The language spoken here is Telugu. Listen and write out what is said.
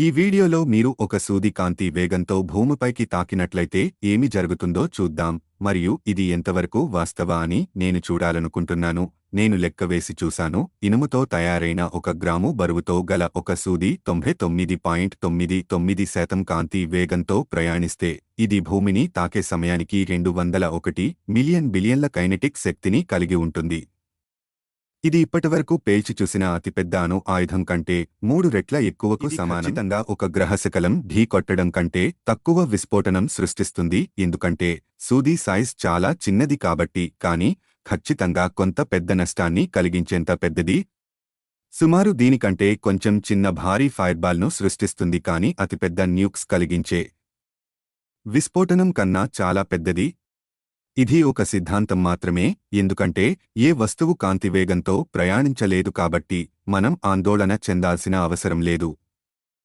ఈ వీడియోలో మీరు ఒక సూది కాంతి వేగంతో భూమిపైకి తాకినట్లయితే ఏమి జరుగుతుందో చూద్దాం మరియు ఇది ఎంతవరకు వాస్తవ అని నేను చూడాలనుకుంటున్నాను. నేను లెక్కవేసి చూశాను. ఇనుముతో తయారైన 1 గ్రాము బరువుతో గల ఒక సూది 99.99% కాంతి వేగంతో ప్రయాణిస్తే ఇది భూమిని తాకే సమయానికి 201 మిలియన్ బిలియన్ల కైనెటిక్ శక్తిని కలిగి ఉంటుంది. ఇది ఇప్పటివరకు పేల్చి చూసిన అతిపెద్ద అణు ఆయుధం కంటే 3 రెట్ల ఎక్కువకు సమానం. ఖచ్చితంగా ఒక గ్రహశకలం ఢీ కొట్టడం కంటే తక్కువ విస్ఫోటనం సృష్టిస్తుంది, ఎందుకంటే సూది సైజ్ చాలా చిన్నది కాబట్టి. కానీ ఖచ్చితంగా కొంత పెద్ద నష్టాన్ని కలిగించేంత పెద్దది. సుమారు దీనికంటే కొంచెం చిన్న భారీ ఫైర్బాల్ను సృష్టిస్తుంది, కానీ అతిపెద్ద న్యూక్స్ కలిగించే విస్ఫోటనం కన్నా చాలా పెద్దది. ఇది ఒక సిద్ధాంతం మాత్రమే, ఎందుకంటే ఏ వస్తువు కాంతివేగంతో ప్రయాణించలేదు కాబట్టి మనం ఆందోళన చెందాల్సిన అవసరం లేదు.